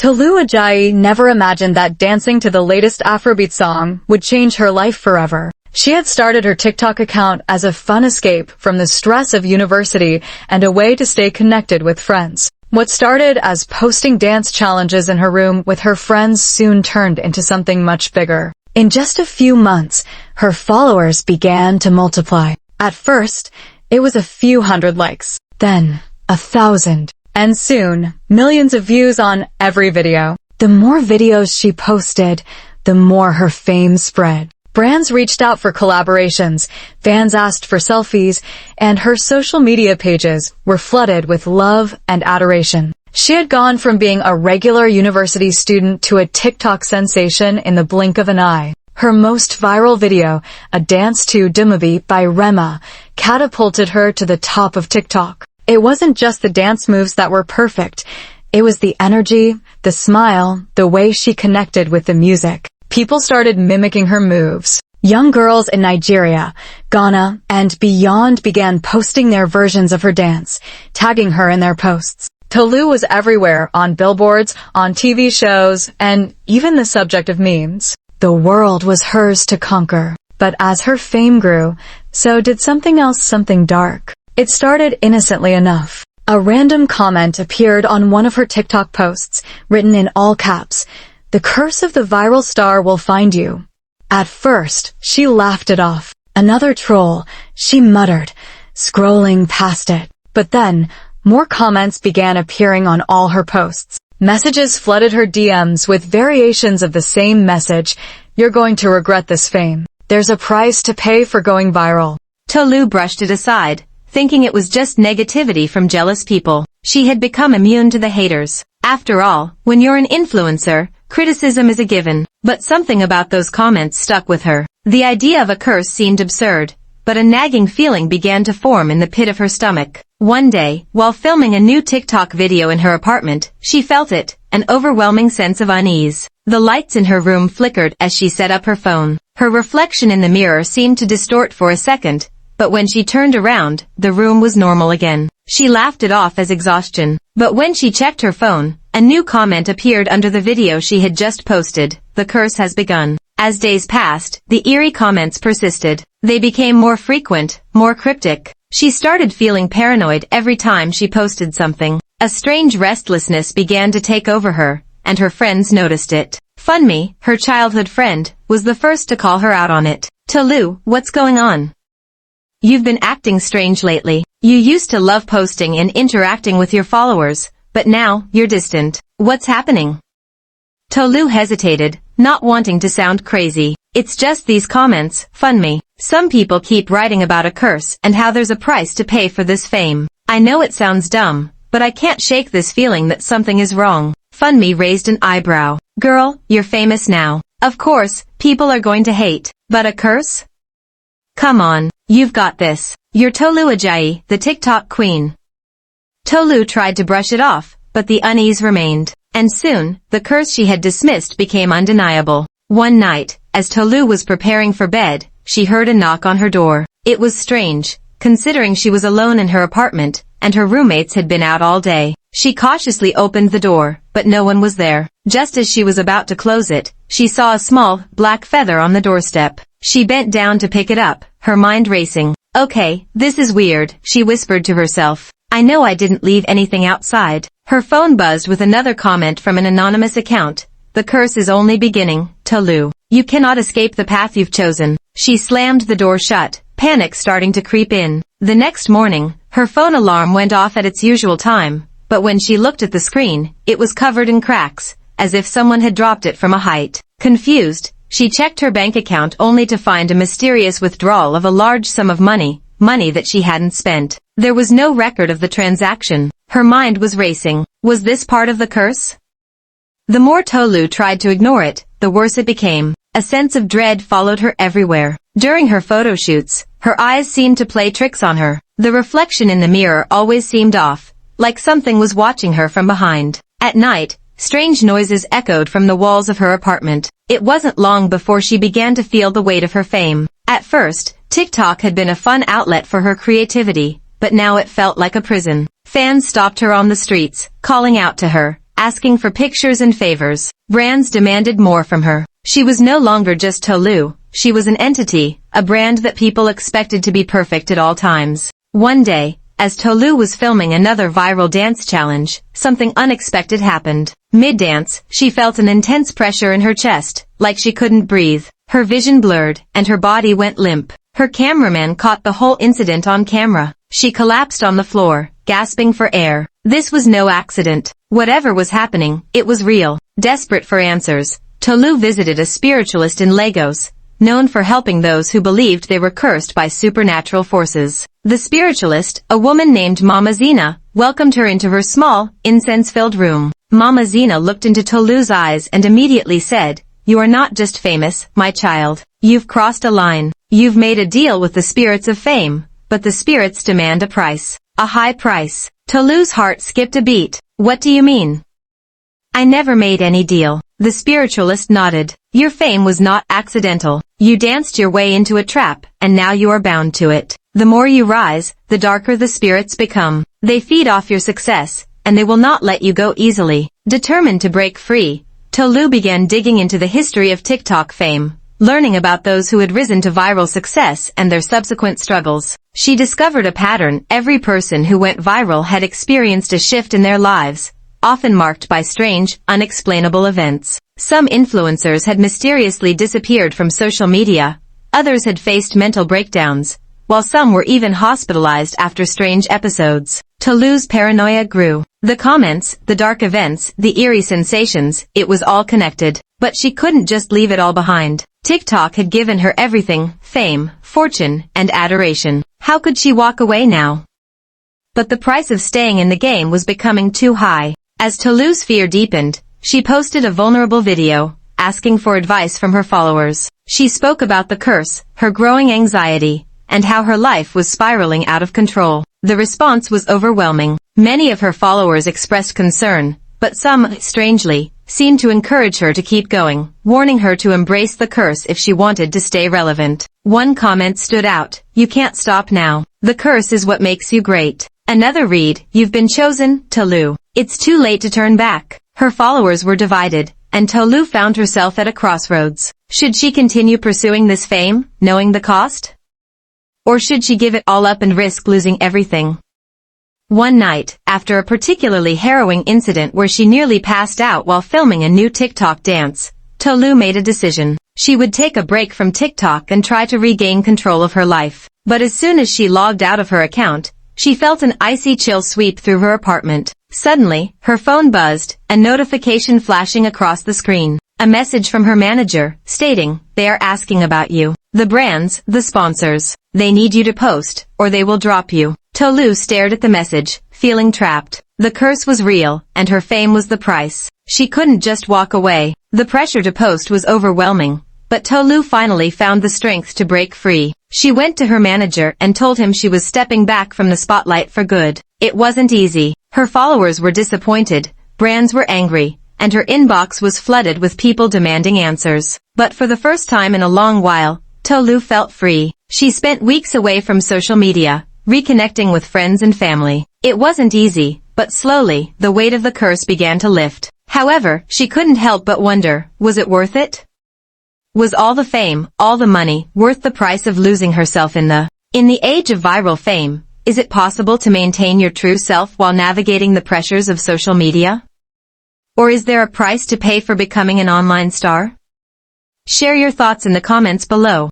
Tolu Ajayi never imagined that dancing to the latest Afrobeat song would change her life forever. She had started her TikTok account as a fun escape from the stress of university and a way to stay connected with friends. What started as posting dance challenges in her room with her friends soon turned into something much bigger. In just a few months, her followers began to multiply. At first, it was a few hundred likes, then 1,000. And soon, millions of views on every video. The more videos she posted, the more her fame spread. Brands reached out for collaborations, fans asked for selfies, and her social media pages were flooded with love and adoration. She had gone from being a regular university student to a TikTok sensation in the blink of an eye. Her most viral video, a dance to Dumabi by Rema, catapulted her to the top of TikTok. It wasn't just the dance moves that were perfect. It was the energy, the smile, the way she connected with the music. People started mimicking her moves. Young girls in Nigeria, Ghana, and beyond began posting their versions of her dance, tagging her in their posts. Tolu was everywhere, on billboards, on TV shows, and even the subject of memes. The world was hers to conquer. But as her fame grew, so did something else, something dark. It started innocently enough. A random comment appeared on one of her TikTok posts, written in all caps, "The curse of the viral star will find you." At first, she laughed it off. Another troll, she muttered, scrolling past it. But then, more comments began appearing on all her posts. Messages flooded her DMs with variations of the same message, "You're going to regret this fame. There's a price to pay for going viral." Tolu brushed it aside, thinking it was just negativity from jealous people. She had become immune to the haters. After all, when you're an influencer, criticism is a given. But something about those comments stuck with her. The idea of a curse seemed absurd, but a nagging feeling began to form in the pit of her stomach. One day, while filming a new TikTok video in her apartment, she felt it, an overwhelming sense of unease. The lights in her room flickered as she set up her phone. Her reflection in the mirror seemed to distort for a second, but when she turned around, the room was normal again. She laughed it off as exhaustion. But when she checked her phone, a new comment appeared under the video she had just posted. "The curse has begun." As days passed, the eerie comments persisted. They became more frequent, more cryptic. She started feeling paranoid every time she posted something. A strange restlessness began to take over her, and her friends noticed it. Funmi, her childhood friend, was the first to call her out on it. "Tolu, what's going on? You've been acting strange lately. You used to love posting and interacting with your followers, but now, you're distant. What's happening?" Tolu hesitated, not wanting to sound crazy. "It's just these comments, Funmi. Some people keep writing about a curse and how there's a price to pay for this fame. I know it sounds dumb, but I can't shake this feeling that something is wrong." Funmi raised an eyebrow. "Girl, you're famous now. Of course, people are going to hate. But a curse? Come on, you've got this. You're Tolu Ajayi, the TikTok queen." Tolu tried to brush it off, but the unease remained. And soon, the curse she had dismissed became undeniable. One night, as Tolu was preparing for bed, she heard a knock on her door. It was strange, considering she was alone in her apartment, and her roommates had been out all day. She cautiously opened the door, but no one was there. Just as she was about to close it, she saw a small, black feather on the doorstep. She bent down to pick it up, her mind racing. "Okay, this is weird," she whispered to herself. "I know I didn't leave anything outside." Her phone buzzed with another comment from an anonymous account. "The curse is only beginning, Tolu. You cannot escape the path you've chosen." She slammed the door shut, panic starting to creep in. The next morning, her phone alarm went off at its usual time, but when she looked at the screen, it was covered in cracks, as if someone had dropped it from a height. Confused, she checked her bank account only to find a mysterious withdrawal of a large sum of money that she hadn't spent. There was no record of the transaction. Her mind was racing. Was this part of the curse? The more Tolu tried to ignore it, the worse it became. A sense of dread followed her everywhere. During her photo shoots, her eyes seemed to play tricks on her. The reflection in the mirror always seemed off, like something was watching her from behind. At night, strange noises echoed from the walls of her apartment. It wasn't long before she began to feel the weight of her fame. At first, TikTok had been a fun outlet for her creativity, but now it felt like a prison. Fans stopped her on the streets, calling out to her, asking for pictures and favors. Brands demanded more from her. She was no longer just Tolu, she was an entity, a brand that people expected to be perfect at all times. One day, as Tolu was filming another viral dance challenge, something unexpected happened. Mid-dance, she felt an intense pressure in her chest, like she couldn't breathe. Her vision blurred, and her body went limp. Her cameraman caught the whole incident on camera. She collapsed on the floor, gasping for air. This was no accident. Whatever was happening, it was real. Desperate for answers, Tolu visited a spiritualist in Lagos, known for helping those who believed they were cursed by supernatural forces. The spiritualist, a woman named Mama Zina, welcomed her into her small, incense-filled room. Mama Zina looked into Tolu's eyes and immediately said, "You are not just famous, my child. You've crossed a line. You've made a deal with the spirits of fame, but the spirits demand a price. A high price." Tolu's heart skipped a beat. "What do you mean?" "I never made any deal." The spiritualist nodded. "Your fame was not accidental. You danced your way into a trap, and now you are bound to it. The more you rise, the darker the spirits become. They feed off your success, and they will not let you go easily." Determined to break free, Tolu began digging into the history of TikTok fame, learning about those who had risen to viral success and their subsequent struggles. She discovered a pattern. Every person who went viral had experienced a shift in their lives, often marked by strange, unexplainable events. Some influencers had mysteriously disappeared from social media, others had faced mental breakdowns, while some were even hospitalized after strange episodes. Tolu's paranoia grew. The comments, the dark events, the eerie sensations, it was all connected. But she couldn't just leave it all behind. TikTok had given her everything, fame, fortune, and adoration. How could she walk away now? But the price of staying in the game was becoming too high. As Tolu's fear deepened, she posted a vulnerable video, asking for advice from her followers. She spoke about the curse, her growing anxiety, and how her life was spiraling out of control. The response was overwhelming. Many of her followers expressed concern, but some, strangely, seemed to encourage her to keep going, warning her to embrace the curse if she wanted to stay relevant. One comment stood out: "You can't stop now. The curse is what makes you great." Another read: "You've been chosen, Tolu. It's too late to turn back." Her followers were divided, and Tolu found herself at a crossroads. Should she continue pursuing this fame, knowing the cost? Or should she give it all up and risk losing everything? One night, after a particularly harrowing incident where she nearly passed out while filming a new TikTok dance, Tolu made a decision. She would take a break from TikTok and try to regain control of her life. But as soon as she logged out of her account, she felt an icy chill sweep through her apartment. Suddenly, her phone buzzed, a notification flashing across the screen. A message from her manager, stating, "They are asking about you. The brands, the sponsors. They need you to post, or they will drop you." Tolu stared at the message, feeling trapped. The curse was real, and her fame was the price. She couldn't just walk away. The pressure to post was overwhelming. But Tolu finally found the strength to break free. She went to her manager and told him she was stepping back from the spotlight for good. It wasn't easy. Her followers were disappointed, brands were angry, and her inbox was flooded with people demanding answers. But for the first time in a long while, Tolu felt free. She spent weeks away from social media, reconnecting with friends and family. It wasn't easy, but slowly, the weight of the curse began to lift. However, she couldn't help but wonder, was it worth it? Was all the fame, all the money, worth the price of losing herself in the age of viral fame? Is it possible to maintain your true self while navigating the pressures of social media? Or is there a price to pay for becoming an online star? Share your thoughts in the comments below.